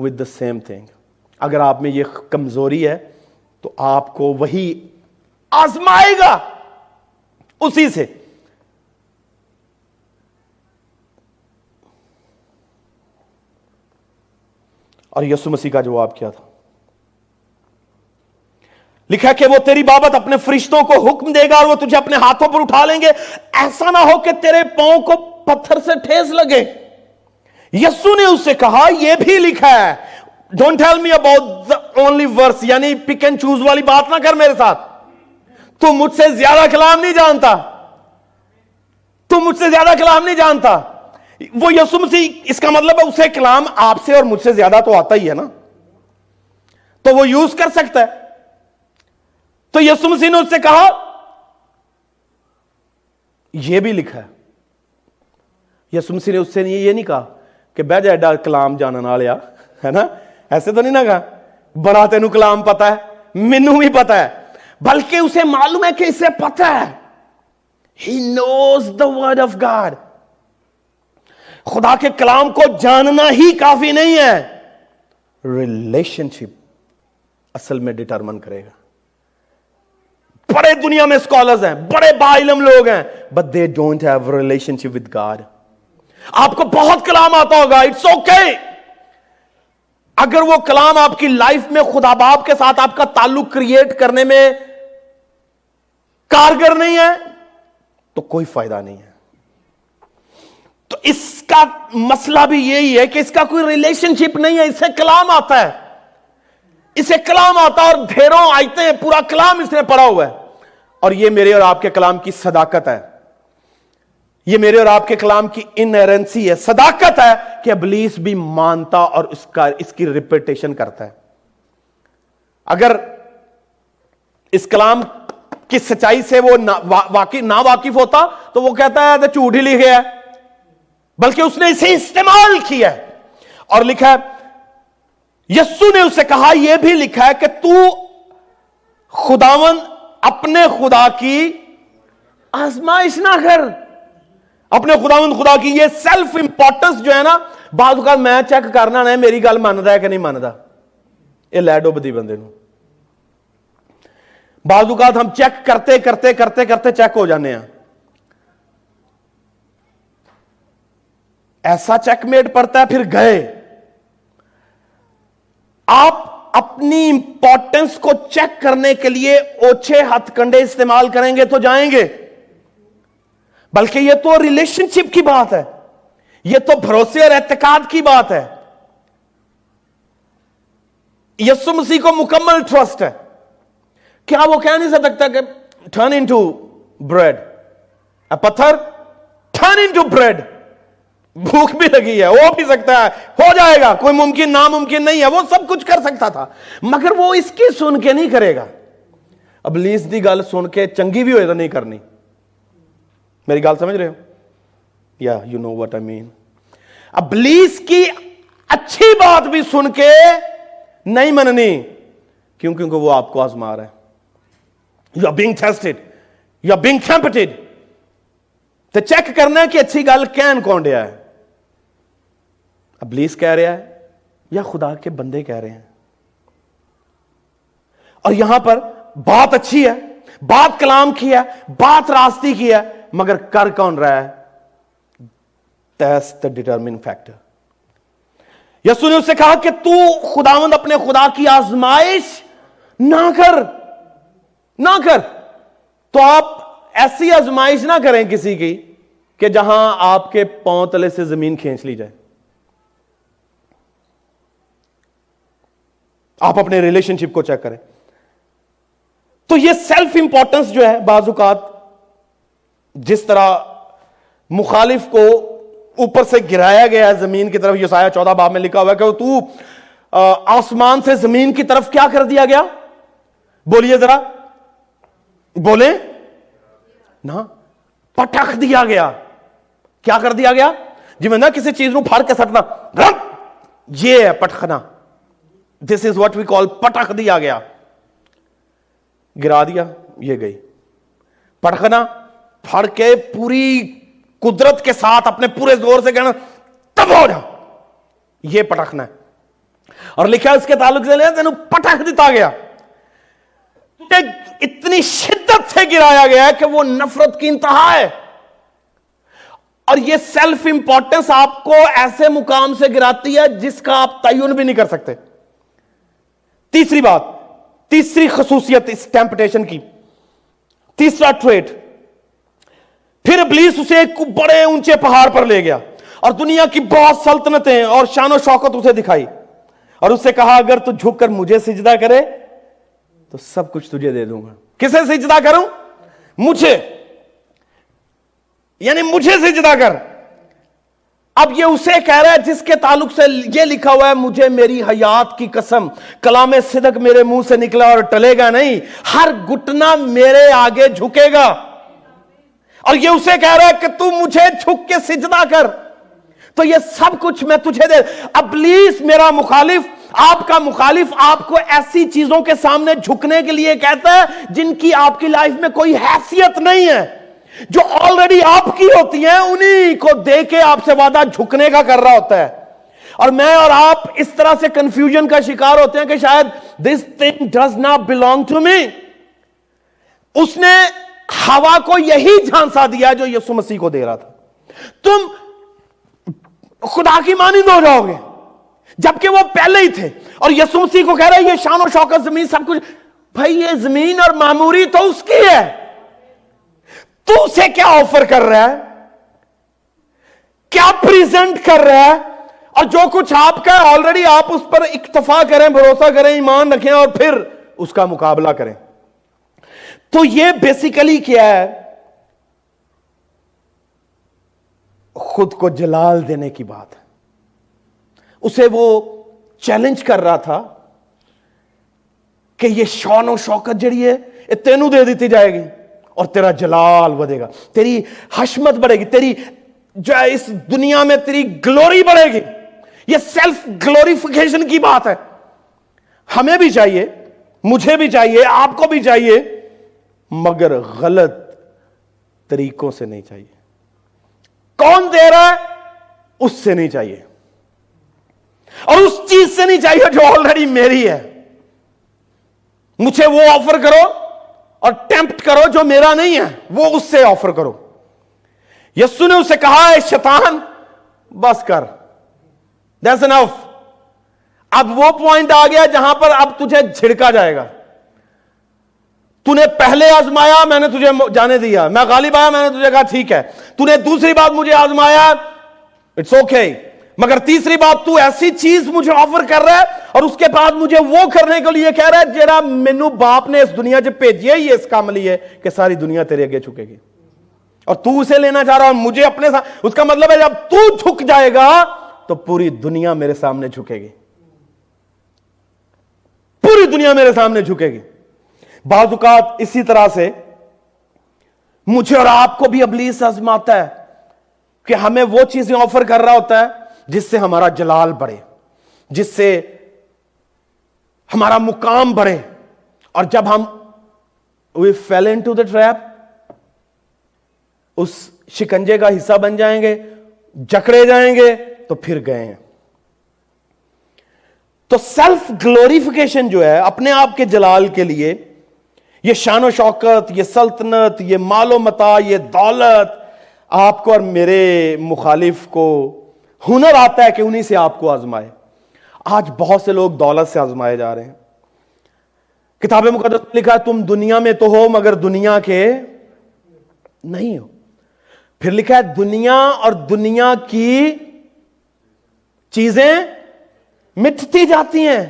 with the same thing. اگر آپ میں یہ کمزوری ہے تو آپ کو وہی آزمائے گا اسی سے. اور یسوع مسیح کا جواب کیا تھا؟ لکھا کہ وہ تیری بابت اپنے فرشتوں کو حکم دے گا اور وہ تجھے اپنے ہاتھوں پر اٹھا لیں گے, ایسا نہ ہو کہ تیرے پاؤں کو پتھر سے ٹھیس لگے. یسوع نے اس سے کہا یہ بھی لکھا ہے. Don't tell me about the only verse, یعنی پک اینڈ چوز والی بات نہ کر میرے ساتھ. تو مجھ سے زیادہ کلام نہیں جانتا, تو مجھ سے زیادہ کلام نہیں جانتا. وہ یسوع مسیح, اس کا مطلب ہے اسے کلام آپ سے اور مجھ سے زیادہ تو آتا ہی ہے نا, تو وہ یوز کر سکتا ہے. تو یسوع مسیح نے اس سے کہا یہ بھی لکھا ہے. یسوع مسیح نے اس سے یہ نہیں کہا کہ بہ جا ایڈا کلام جانن والیا, ہے نا, ایسے تو نہیں نہ کہا بڑا تینوں کلام پتا ہے, مینوں بھی پتا ہے, بلکہ اسے معلوم ہے کہ اسے پتا ہے. He knows the word of God. خدا کے کلام کو جاننا ہی کافی نہیں ہے, ریلیشن شپ اصل میں ڈٹرمن کرے گا. بڑے دنیا میں اسکالرز ہیں, بڑے باعلم لوگ ہیں, but they don't have relationship with God. آپ کو بہت کلام آتا ہوگا, اٹس اوکے. اگر وہ کلام آپ کی لائف میں خدا باپ کے ساتھ آپ کا تعلق کریٹ کرنے میں کارگر نہیں ہے تو کوئی فائدہ نہیں ہے. تو اس کا مسئلہ بھی یہی ہے کہ اس کا کوئی ریلیشن شپ نہیں ہے. اسے کلام آتا ہے, اسے کلام آتا ہے اور ڈھیروں آیتیں ہیں, پورا کلام اس نے پڑھا ہوا ہے. اور یہ میرے اور آپ کے کلام کی صداقت ہے, یہ میرے اور آپ کے کلام کی انہیرنسی ہے, صداقت ہے کہ ابلیس بھی مانتا اور اس کی ریپیٹیشن کرتا ہے. اگر اس کلام کی سچائی سے وہ نا واقف ہوتا تو وہ کہتا ہے تو جھوٹ ہی لکھا ہے, بلکہ اس نے اسے استعمال کیا ہے. اور لکھا ہے یسوع نے اس سے کہا یہ بھی لکھا ہے کہ تو خداوند اپنے خدا کی آزمائش نہ کر. اپنے خداوند خدا کی یہ سیلف امپورٹنس جو ہے نا, بعض اوقات میں چیک کرنا ہے میری گل مانتا ہے کہ نہیں مانتا, یہ لے ڈوبدی بندے نو. بعض اوقات ہم چیک کرتے کرتے کرتے کرتے چیک ہو جانے ہیں. ایسا چیک میٹ پڑتا ہے پھر گئے. آپ اپنی امپورٹنس کو چیک کرنے کے لیے اوچھے ہتھ کنڈے استعمال کریں گے تو جائیں گے, بلکہ یہ تو ریلیشن شپ کی بات ہے, یہ تو بھروسے اور اعتقاد کی بات ہے. یسوع مسیح کو مکمل ٹرسٹ ہے. کیا وہ کہہ نہیں سکتا کہ ٹرن انٹو بریڈ, پتھر ٹرن انٹو بریڈ, بھوک بھی لگی ہے, ہو بھی سکتا ہے, ہو جائے گا, کوئی ممکن ناممکن نہیں ہے, وہ سب کچھ کر سکتا تھا, مگر وہ اس کی سن کے نہیں کرے گا. ابلیس دی گل سن کے چنگی بھی ہوئے تو نہیں کرنی. میری گل سمجھ رہے ہو؟ یا یو نو واٹ آئی مین. ابلیس کی اچھی بات بھی سن کے نہیں مننی, کیونکہ وہ آپ کو آزما رہا ہے. You are being tested, you are being tempted. تو چیک کرنا ہے کہ اچھی گل کین کون دیا ہے, ابلیس کہہ رہا ہے یا خدا کے بندے کہہ رہے ہیں. اور یہاں پر بات اچھی ہے, بات کلام کی ہے, بات راستی کی ہے, مگر کر کون رہا ہے؟ That's the determining factor. یسوع نے اس سے کہا کہ تو خداوند اپنے خدا کی آزمائش نہ کر, نہ کر. تو آپ ایسی آزمائش نہ کریں کسی کی کہ جہاں آپ کے پاؤں تلے سے زمین کھینچ لی جائے. آپ اپنے ریلیشن شپ کو چیک کریں. تو یہ سیلف امپورٹنس جو ہے, بعض اوقات جس طرح مخالف کو اوپر سے گرایا گیا ہے زمین کی طرف, یسایہ 14 باب میں لکھا ہوا ہے کہ تو آسمان سے زمین کی طرف کیا کر دیا گیا؟ بولیے ذرا, بولیں نا, پٹخ دیا گیا. کیا کر دیا گیا؟ جی میں نہ کسی چیز نو پھاڑ کے سٹنا, یہ ہے پٹخنا. دس از واٹ وی کال پٹخ دیا گیا. گرا دیا, یہ گئی. پٹخنا پھاڑ کے پوری قدرت کے ساتھ اپنے پورے زور سے کہنا تب ہو جا, یہ پٹخنا ہے. اور لکھا اس کے تعلق سے تینوں پٹک دیتا گیا, تجھے اتنی شدت سے گرایا گیا ہے کہ وہ نفرت کی انتہا ہے. اور یہ سیلف امپورٹنس آپ کو ایسے مقام سے گراتی ہے جس کا آپ تعین بھی نہیں کر سکتے. تیسری بات, تیسری خصوصیت اس ٹیمپٹیشن کی, تیسرا ٹریٹ, پھر ابلیس اسے ایک بڑے اونچے پہاڑ پر لے گیا اور دنیا کی بہت سلطنتیں اور شان و شوکت اسے دکھائی, اور اس سے کہا اگر تو جھک کر مجھے سجدہ کرے تو سب کچھ تجھے دے دوں گا. کسے سجدہ کروں؟ مجھے, یعنی مجھے سجدہ کر. اب یہ اسے کہہ رہا ہے جس کے تعلق سے یہ لکھا ہوا ہے مجھے میری حیات کی قسم, کلام صدق میرے منہ سے نکلا اور ٹلے گا نہیں, ہر گھٹنا میرے آگے جھکے گا. اور یہ اسے کہہ رہا ہے کہ تو مجھے جھک کے سجدہ کر, تو یہ سب کچھ میں تجھے دے. ابلیس میرا مخالف, آپ کا مخالف, آپ کو ایسی چیزوں کے سامنے جھکنے کے لیے کہتا ہے جن کی آپ کی لائف میں کوئی حیثیت نہیں ہے, جو آلریڈی آپ کی ہوتی ہیں, انہی کو دے کے آپ سے وعدہ جھکنے کا کر رہا ہوتا ہے. اور میں اور آپ اس طرح سے کنفیوژن کا شکار ہوتے ہیں کہ شاید this thing does not belong to me. اس نے ہوا کو یہی جھانسا دیا جو یسوع مسیح کو دے رہا تھا, تم خدا کی مانند ہو جاؤ گے, جبکہ وہ پہلے ہی تھے. اور یسوع مسیح کو کہہ رہا ہے یہ شان و شوکت, زمین, سب کچھ. بھائی یہ زمین اور معموری تو اس کی ہے, تو اسے کیا آفر کر رہا ہے, کیا پریزنٹ کر رہا ہے؟ اور جو کچھ آپ کا ہے آلریڈی آپ اس پر اکتفا کریں, بھروسہ کریں, ایمان رکھیں اور پھر اس کا مقابلہ کریں. تو یہ بیسیکلی کیا ہے؟ خود کو جلال دینے کی بات ہے. اسے وہ چیلنج کر رہا تھا کہ یہ شان و شوکت جڑی ہے یہ تینوں دے دیتی جائے گی اور تیرا جلال بڑھے گا, تیری حشمت بڑھے گی, تیری جو اس دنیا میں تیری گلوری بڑھے گی. یہ سیلف گلوریفیکیشن کی بات ہے. ہمیں بھی چاہیے, مجھے بھی چاہیے, آپ کو بھی چاہیے, مگر غلط طریقوں سے نہیں چاہیے. کون دے رہا ہے اس سے نہیں چاہیے, اور اس چیز سے نہیں چاہیے جو آلریڈی میری ہے. مجھے وہ آفر کرو اور ٹیمپٹ کرو جو میرا نہیں ہے, وہ اس سے آفر کرو. یسوع نے اسے کہا ہے شیطان بس کر, دیٹس انف. اب وہ پوائنٹ آ گیا جہاں پر اب تجھے جھڑکا جائے گا. تو نے پہلے آزمایا, میں نے تجھے جانے دیا, میں غالب آیا, میں نے تجھے کہا ٹھیک ہے. تو نے دوسری بات مجھے آزمایا, اٹس اوکے, مگر تیسری بات تو ایسی چیز مجھے آفر کر رہا ہے اور اس کے بعد مجھے وہ کرنے کے لیے کہہ رہا ہے جیڑا مینو باپ نے اس دنیا جب بھیجی ہے, یہ اس کام لیے کہ ساری دنیا تیرے آگے جھکے گی, اور تو اسے لینا چاہ رہا اور مجھے اپنے ساتھ. اس کا مطلب ہے جب تو جھک جائے گا تو پوری دنیا میرے سامنے جھکے گی, پوری دنیا میرے سامنے جھکے گی. بعض اوقات اسی طرح سے مجھے اور آپ کو بھی ابلیس آزماتا ہے کہ ہمیں وہ چیزیں آفر کر رہا ہوتا ہے جس سے ہمارا جلال بڑھے, جس سے ہمارا مقام بڑھے. اور جب ہم we fell into the trap, اس شکنجے کا حصہ بن جائیں گے, جکڑے جائیں گے, تو پھر گئے ہیں. تو سیلف گلوریفیکیشن جو ہے اپنے آپ کے جلال کے لیے, یہ شان و شوکت, یہ سلطنت, یہ مال و متاع, یہ دولت, آپ کو اور میرے مخالف کو ہنر آتا ہے کہ انہی سے آپ کو آزمائے. آج بہت سے لوگ دولت سے آزمائے جا رہے ہیں. کتاب مقدس میں لکھا ہے تم دنیا میں تو ہو مگر دنیا کے نہیں ہو. پھر لکھا ہے دنیا اور دنیا کی چیزیں مٹتی جاتی ہیں.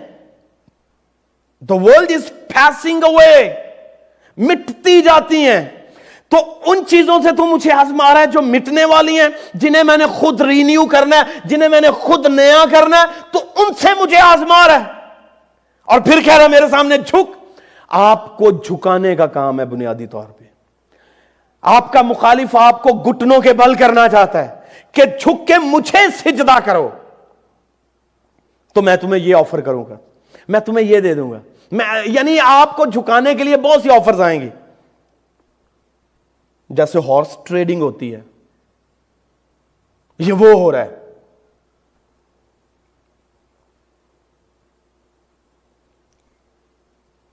The world is passing away, مٹتی جاتی ہیں. تو ان چیزوں سے تو مجھے آزما رہا ہے جو مٹنے والی ہیں, جنہیں میں نے خود رینیو کرنا ہے, جنہیں میں نے خود نیا کرنا ہے, تو ان سے مجھے آزما رہا ہے. اور پھر کہہ رہا ہے میرے سامنے جھک. آپ کو جھکانے کا کام ہے بنیادی طور پہ. آپ کا مخالف آپ کو گھٹنوں کے بل کرنا چاہتا ہے کہ جھک کے مجھے سجدہ کرو, تو میں تمہیں یہ آفر کروں گا, میں تمہیں یہ دے دوں گا. یعنی آپ کو جھکانے کے لیے بہت سی آفرز آئیں گی, جیسے ہارس ٹریڈنگ ہوتی ہے, یہ وہ ہو رہا ہے.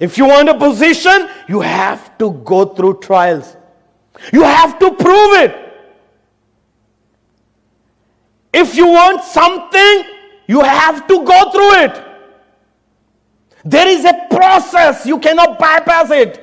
If you want a position, you have to go through trials. You have to prove it. If you want something, you have to go through it. There is a process. You cannot bypass it.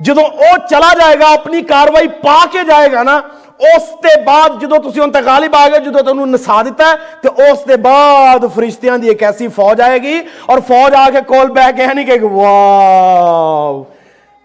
ਜਦੋਂ ਉਹ ਚਲਾ ਜਾਏਗਾ ਆਪਣੀ ਕਾਰਵਾਈ ਪਾ ਕੇ ਜਾਏਗਾ ਨਾ, ਉਸ ਦੇ ਬਾਅਦ ਜਦੋਂ ਤੁਸੀਂ ਉਹਨਾਂ ਤੇ ਗਾਲਿਬ ਆ ਗਏ, ਜਦੋਂ ਤੁਹਾਨੂੰ ਨਸਾ ਦਿੱਤਾ, ਤੇ ਉਸ ਦੇ ਬਾਅਦ ਫਰਿਸ਼ਤਿਆਂ ਦੀ ਇੱਕ ਐਸੀ ਫੌਜ ਆਏਗੀ, ਔਰ ਫੌਜ ਆ ਕੇ ਕੋਲ ਬਹਿ ਕੇ ਨਹੀਂ ਕਹੇਗੀ wow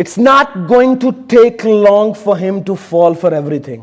It's not going to take long for him to fall for everything.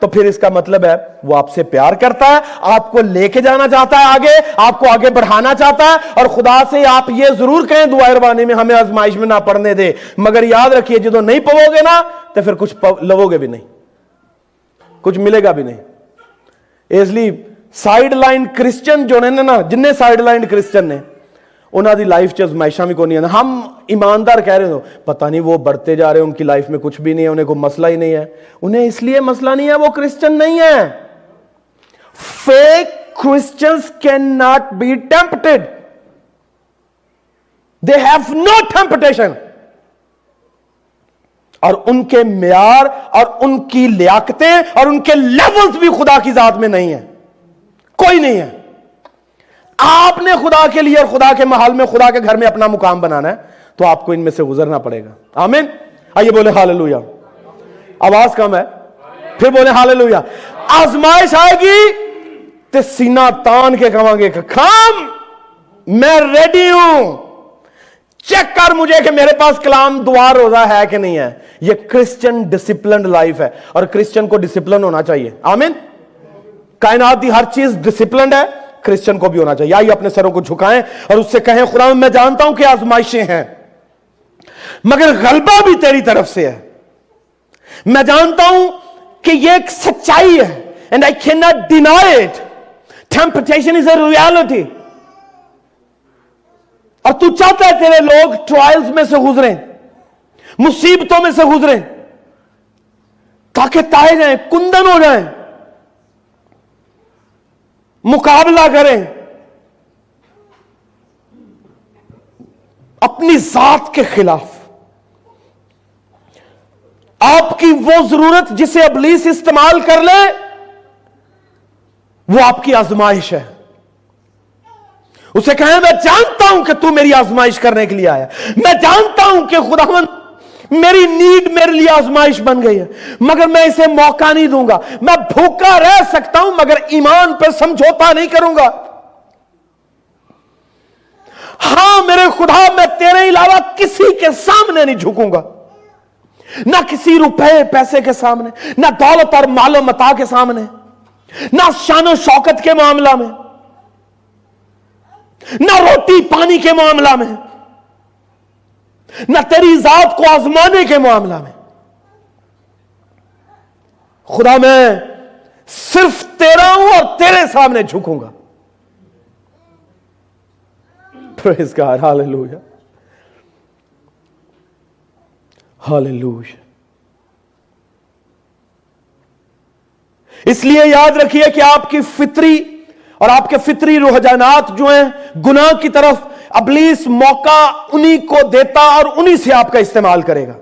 تو پھر اس کا مطلب ہے وہ آپ سے پیار کرتا ہے, آپ کو لے کے جانا چاہتا ہے آگے, آپ کو آگے بڑھانا چاہتا ہے. اور خدا سے آپ یہ ضرور کہیں دعا ربانی میں ہمیں آزمائش میں نہ پڑنے دے, مگر یاد رکھیے جدو نہیں پوو گے نا تو پھر کچھ لوو گے بھی نہیں, کچھ ملے گا بھی نہیں. اس لیے سائیڈ لائن کرسچن جو نے نا, جن نے سائیڈ لائن کرسچن نے, انہاں دی لائف چ ازمائشاں بھی کوئی نہیں. ہم ایماندار کہہ رہے ہو پتہ نہیں وہ بڑھتے جا رہے ہیں, ان کی لائف میں کچھ بھی نہیں ہے, انہیں کوئی مسئلہ ہی نہیں ہے. انہیں اس لیے مسئلہ نہیں ہے وہ کرسچن نہیں ہے. Fake Christians cannot be tempted, they have no temptation. اور ان کے معیار اور ان کی لیاقتیں اور ان کے لیولز بھی خدا کی ذات میں نہیں ہیں, کوئی نہیں ہے. آپ نے خدا کے لیے اور خدا کے محل میں, خدا کے گھر میں اپنا مقام بنانا ہے تو آپ کو ان میں سے گزرنا پڑے گا. آمین. آئیے بولے ہاللویا. آواز کم ہے, پھر بولے ہاللویا. آزمائش آئے گی تو سینہ تان کے کہاں گے کہ کھام میں ریڈی ہوں, چیک کر مجھے کہ میرے پاس کلام دعا روزہ ہے کہ نہیں ہے. یہ کرسچن ڈسپلنڈ لائف ہے, اور کرسچن کو ڈسپلن ہونا چاہیے. آمین. کائنات کی ہر چیز ڈسپلنڈ ہے, کرسچن کو بھی ہونا چاہیے. آئیے اپنے سروں کو جھکائیں اور اس سے کہیں خدا میں جانتا ہوں کہ آزمائشیں ہیں, مگر غلبہ بھی تیری طرف سے ہے. میں جانتا ہوں کہ یہ ایک سچائی ہے, and I cannot deny it. Temptation is a reality. اور تو چاہتا ہے تیرے لوگ ٹرائلز میں سے گزریں, مصیبتوں میں سے گزریں, تاکہ تائے جائیں, کندن ہو جائیں, مقابلہ کریں, اپنی ذات کے خلاف. آپ کی وہ ضرورت جسے ابلیس استعمال کر لے وہ آپ کی آزمائش ہے. اسے کہیں میں جانتا ہوں کہ تو میری آزمائش کرنے کے لیے آیا, میں جانتا ہوں کہ خداوند میری نیڈ میرے لیے آزمائش بن گئی ہے, مگر میں اسے موقع نہیں دوں گا. میں بھوکا رہ سکتا ہوں مگر ایمان پہ سمجھوتا نہیں کروں گا. ہاں میرے خدا, میں تیرے علاوہ کسی کے سامنے نہیں جھکوں گا, نہ کسی روپے پیسے کے سامنے, نہ دولت اور مال و متاع کے سامنے, نہ شان و شوکت کے معاملہ میں, نہ روٹی پانی کے معاملہ میں, نہ تیری ذات کو آزمانے کے معاملہ میں. خدا میں صرف تیرا ہوں اور تیرے سامنے جھکوں گا. Praise God. Hallelujah, hallelujah. اس لیے یاد رکھیے کہ آپ کی فطری اور آپ کے فطری رجحانات جو ہیں گناہ کی طرف, ابلیس موقع انہی کو دیتا اور انہی سے آپ کا استعمال کرے گا.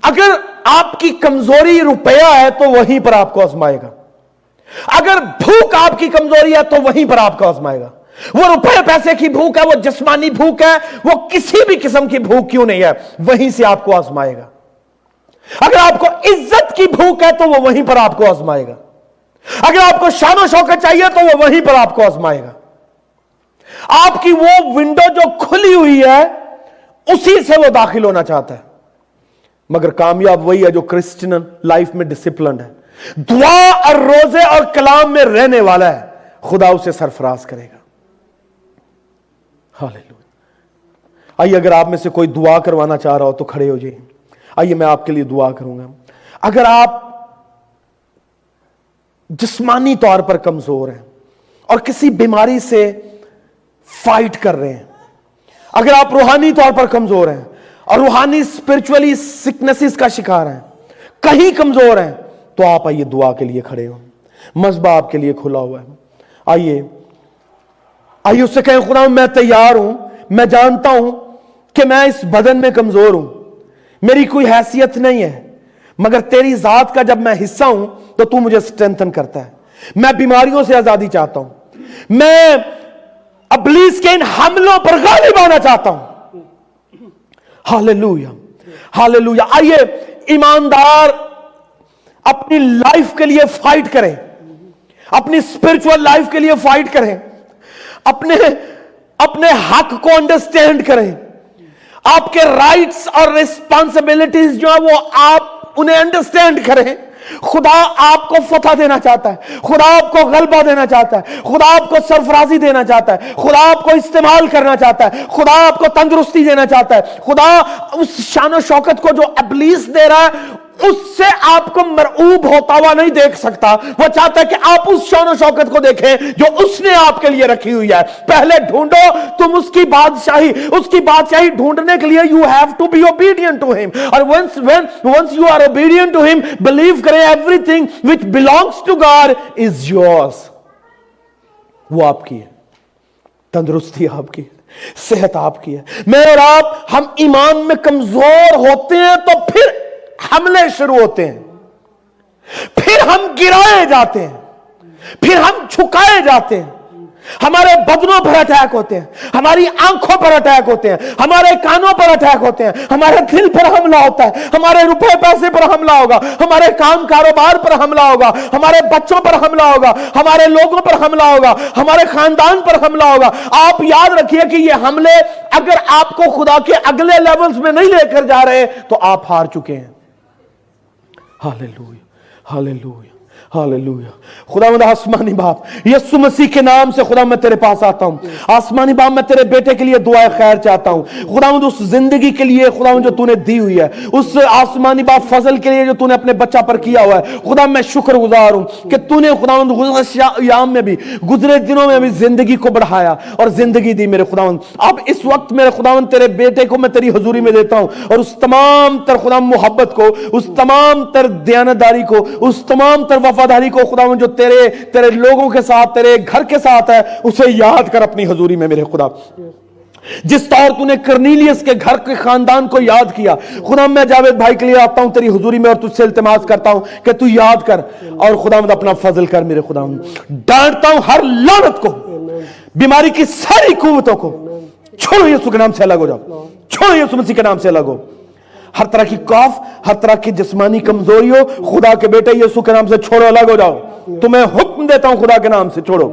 اگر آپ کی کمزوری روپیہ ہے تو وہیں پر آپ کو آزمائے گا. اگر بھوک آپ کی کمزوری ہے تو وہیں پر آپ کو آزمائے گا. وہ روپے پیسے کی بھوک ہے, وہ جسمانی بھوک ہے, وہ کسی بھی قسم کی بھوک کیوں نہیں ہے, وہیں سے آپ کو آزمائے گا. اگر آپ کو عزت کی بھوک ہے تو وہ وہیں پر آپ کو آزمائے گا. اگر آپ کو شان و شوکت چاہیے تو وہ وہیں پر آپ کو آزمائے گا. آپ کی وہ ونڈو جو کھلی ہوئی ہے اسی سے وہ داخل ہونا چاہتا ہے. مگر کامیاب وہی ہے جو کرسچن لائف میں ڈسپلنڈ ہے, دعا اور روزے اور کلام میں رہنے والا ہے. خدا اسے سرفراز کرے گا. ہاللویا. آئیے اگر آپ میں سے کوئی دعا کروانا چاہ رہا ہو تو کھڑے ہو جائیں. آئیے میں آپ کے لیے دعا کروں گا. اگر آپ جسمانی طور پر کمزور ہیں اور کسی بیماری سے فائٹ کر رہے ہیں, اگر آپ روحانی طور پر کمزور ہیں اور روحانی اسپرچولی سکنسز کا شکار ہیں, کہیں کمزور ہیں, تو آپ آئیے دعا کے لیے کھڑے ہو. مذبح آپ کے لیے کھلا ہوا ہے. آئیے آئیے اس سے کہیں خدا میں تیار ہوں, میں جانتا ہوں کہ میں اس بدن میں کمزور ہوں, میری کوئی حیثیت نہیں ہے, مگر تیری ذات کا جب میں حصہ ہوں تو تو مجھے سٹرینتھن کرتا ہے. میں بیماریوں سے آزادی چاہتا ہوں, میں ابلیس کے ان حملوں پر غالب آنا چاہتا ہوں. Hallelujah, hallelujah. آئیے ایماندار اپنی لائف کے لیے فائٹ کریں, اپنی اسپرچول لائف کے لیے فائٹ کریں, اپنے حق کو انڈرسٹینڈ کریں. آپ کے رائٹس اور ریسپانسبلٹیز جو ہیں وہ آپ انہیں انڈرسٹینڈ کریں. خدا آپ کو فتح دینا چاہتا ہے، خدا آپ کو غلبہ دینا چاہتا ہے، خدا آپ کو سرفرازی دینا چاہتا ہے، خدا آپ کو استعمال کرنا چاہتا ہے، خدا آپ کو تندرستی دینا چاہتا ہے. خدا اس شان و شوکت کو جو ابلیس دے رہا ہے اس سے آپ کو مرعوب ہوتا ہوا نہیں دیکھ سکتا. وہ چاہتا ہے کہ آپ اس شان و شوکت کو دیکھیں جو اس نے آپ کے لیے رکھی ہوئی ہے. پہلے ڈھونڈو تم اس کی بادشاہی ڈھونڈنے کے لیے you have to be obedient to him. اور once you are obedient to him, believe کریں everything which belongs to God is yours. وہ آپ کی ہے، تندرستی آپ کی ہے، صحت آپ کی ہے. میں اور آپ ہم ایمان میں کمزور ہوتے ہیں تو پھر حملے شروع ہوتے ہیں، پھر ہم گرائے جاتے ہیں، پھر ہم جھکائے جاتے ہیں. ہمارے بدنوں پر اٹیک ہوتے ہیں، ہماری آنکھوں پر اٹیک ہوتے ہیں، ہمارے کانوں پر اٹیک ہوتے ہیں، ہمارے دل پر حملہ ہوتا ہے، ہمارے روپے پیسے پر حملہ ہوگا، ہمارے کام کاروبار پر حملہ ہوگا، ہمارے بچوں پر حملہ ہوگا، ہمارے لوگوں پر حملہ ہوگا، ہمارے خاندان پر حملہ ہوگا. آپ یاد رکھیے کہ یہ حملے اگر آپ کو خدا کے اگلے لیولز میں نہیں لے کر جا رہے تو آپ ہار چکے ہیں. ہاللیلویا، ہاللیلویا، ہاللیلویا. خداوند آسمانی باپ یسوع مسیح کے نام سے خدا میں تیرے پاس آتا ہوں. آسمانی باپ میں تیرے بیٹے کے لیے دعائے خیر چاہتا ہوں. خداوند اس زندگی کے لیے خداوند جو تو نے دی ہوئی ہے، اس آسمانی باپ فضل کے لیے جو تو نے اپنے بچہ پر کیا ہوا ہے، خدا میں شکر گزار ہوں کہ تو نے خداوند گزشتہ ایام میں بھی، گزرے دنوں میں بھی زندگی کو بڑھایا اور زندگی دی میرے خداوند. اب اس وقت میرے خداوند تیرے بیٹے کو میں تیری حضوری میں دیتا ہوں اور اس تمام تر خدا محبت کو، اس تمام تر دیانتداری کو، اس تمام تر وفاداری کو خداوند جو تیرے لوگوں کے ساتھ، تیرے گھر کے ساتھ ہے، اسے یاد کر اپنی حضوری میں میرے خدا. جس طور تو نے کرنیلیس کے گھر کے خاندان کو یاد کیا، خدا میں جاوید بھائی کے لیے آتا ہوں تیری حضوری میں اور تجھ سے التماس کرتا ہوں کہ تو یاد کر اور خداوند اپنا فضل کر میرے خداوند. ڈانٹتا ہوں ہر لعنت کو، بیماری کی ساری قوتوں کو، چھوڑو یسوع کے نام سے الگ ہو جاؤ، چھوڑو یسوع مسیح کے نام سے الگ ہو. ہر طرح کی کاف، ہر طرح کی جسمانی کمزوری ہو، خدا کے بیٹے یسوع کے نام سے چھوڑو، الگ ہو جاؤ. تمہیں حکم دیتا ہوں خدا کے نام سے چھوڑو،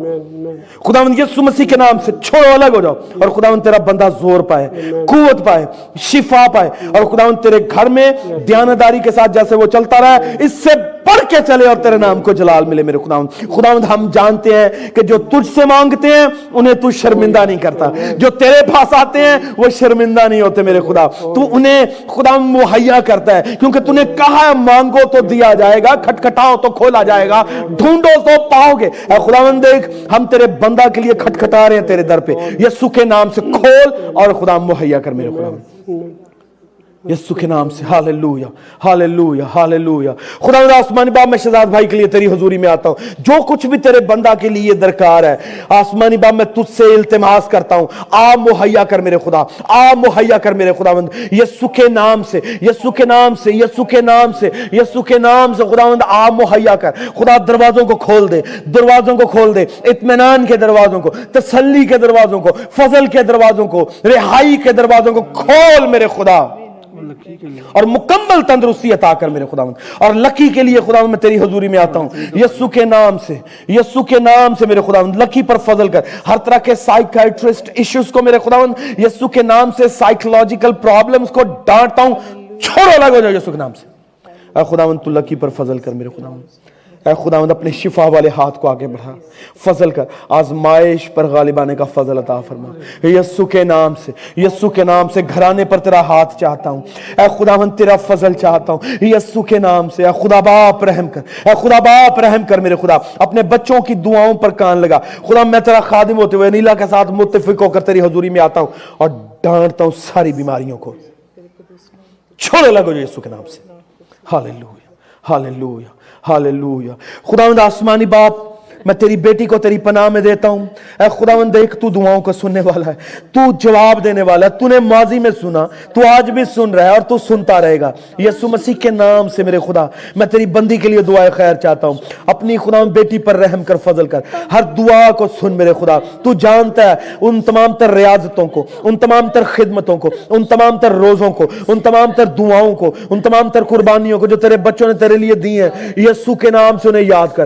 خداوند یسوع مسیح کے نام سے چھوڑو، الگ ہو جاؤ. اور خداوند تیرا بندہ زور پائے، قوت پائے، شفا پائے، اور خداوند تیرے گھر میں دیانتداری کے ساتھ جیسے وہ چلتا رہا ہے اس سے بڑھ کے چلے اور تیرے نام کو جلال ملے میرے خداوند. خداوند ہم جانتے ہیں کہ جو تجھ سے مانگتے ہیں انہیں تو شرمندہ نہیں کرتا، جو تیرے پاس آتے ہیں وہ شرمندہ نہیں ہوتے میرے خدا. تو انہیں خداوند مہیا کرتا ہے کیونکہ تو نے کہا ہے مانگو تو دیا جائے گا، کھٹکھٹاؤ تو کھولا جائے گا، ڈھونڈو تو پاؤ گے. اے خداوند دیکھ ہم تیرے بندہ کے لیے کھٹکھٹا رہے ہیں تیرے در پہ، یسوع کے نام سے کھول اور خدا مہیا کر میرے خداوند، یسوع کے نام سے. ہاللیلویا، ہاللیلویا، ہاللیلویا. خداوند آسمانی باپ میں شہزاد بھائی کے لیے تیری حضوری میں آتا ہوں. جو کچھ بھی تیرے بندہ کے لیے درکار ہے آسمانی باپ میں تجھ سے التماس کرتا ہوں، آ مہیا کر میرے خدا، آ مہیا کر میرے خداوند، یسوع کے نام سے، یسوع کے نام سے، یسوع کے نام سے، یسوع کے نام سے. خداوند آ مہیا کر. خدا دروازوں کو کھول دے، دروازوں کو کھول دے، اطمینان کے دروازوں کو، تسلی کے دروازوں کو، فضل کے دروازوں کو، رہائی کے دروازوں کو کھول میرے خدا، اور مکمل تندرستی عطا کر میرے خداوند. اور لکی کے لیے خداوند میں تیری حضوری میں آتا ہوں یسوع کے نام سے، یسوع کے نام سے میرے خداوند لکی پر فضل کر. ہر طرح کے سائیکائٹرسٹ ایشوز کو میرے خداوند یسوع کے نام سے، سائیکولوجیکل پرابلمز کو ڈانٹتا ہوں، چھوڑو، الگ ہو جاؤ یسوع کے نام سے. اے خداوند تو لکی پر فضل کر میرے خداوند. اے خداوند اپنے شفا والے ہاتھ کو آگے بڑھا، فضل کر، آزمائش پر غالب آنے کا فضل عطا فرما یسوع کے نام سے، یسوع کے نام سے. گھرانے پر تیرا ہاتھ چاہتا ہوں اے خداوند، تیرا فضل چاہتا ہوں یسوع کے نام سے. اے خدا باپ رحم کر، اے خدا باپ رحم کر میرے خدا. اپنے بچوں کی دعاؤں پر کان لگا خدا. میں تیرا خادم ہوتے ہوئے نیلا کے ساتھ متفق ہو کر تیری حضوری میں آتا ہوں اور ڈانٹتا ہوں ساری بیماریوں کو، چھوڑے لگو جو یسوع کے نام سے. ہاللیلویا، ہاللیلویا، ہاللیلویا. خداوند آسمانی باپ میں تیری بیٹی کو تیری پناہ میں دیتا ہوں. اے خداوند دیکھ تو دعاؤں کو سننے والا ہے، تو جواب دینے والا ہے. تو نے ماضی میں سنا، تو آج بھی سن رہا ہے اور تو سنتا رہے گا. یسوع مسیح کے نام سے میرے خدا میں تیری بندی کے لیے دعائے خیر چاہتا ہوں. اپنی خداوند بیٹی پر رحم کر، فضل کر. ہر دعا کو سن میرے خدا. تو جانتا ہے ان تمام تر ریاضتوں کو، ان تمام تر خدمتوں کو، ان تمام تر روزوں کو، ان تمام تر دعاؤں کو، ان تمام تر قربانیوں کو جو تیرے بچوں نے تیرے لیے دی ہیں. یسوع کے نام سے انہیں یاد کر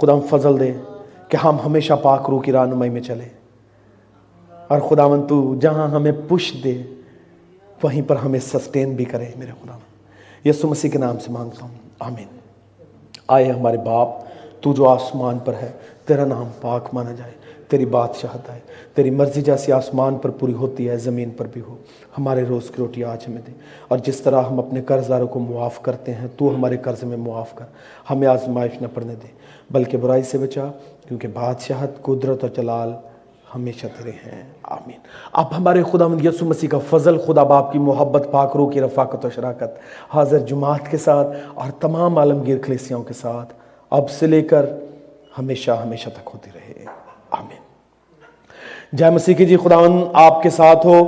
خدا ہم فضل دے کہ ہم ہمیشہ پاک روح کی رہنمائی میں چلے، اور خداوند تو جہاں ہمیں پش دے وہیں پر ہمیں سسٹین بھی کرے میرے خداوند۔ یسوع مسیح کے نام سے مانگتا ہوں، آمین۔ آئے ہمارے باپ، تو جو آسمان پر ہے، تیرا نام پاک مانا جائے، تیری بادشاہت آئے، تیری مرضی جیسی آسمان پر پوری ہوتی ہے زمین پر بھی ہو۔ ہمارے روز کی روٹی آج ہمیں دے، اور جس طرح ہم اپنے قرض داروں کو معاف کرتے ہیں تو ہمارے قرض میں معاف کر، ہمیں آزمائش نہ پڑنے دے بلکہ برائی سے بچا، کیونکہ بادشاہت، قدرت اور جلال ہمیشہ تیرے ہیں، آمین۔ اب ہمارے خداوند یسوع مسیح کا فضل، خدا باپ کی محبت، پاک روح کی رفاقت و شراکت حاضر جماعت کے ساتھ اور تمام عالمگیر کلیسیاؤں کے ساتھ اب سے لے کر ہمیشہ ہمیشہ تک ہوتی رہے، آمین۔ جے مسیح کی جی خداوند آپ کے ساتھ ہو۔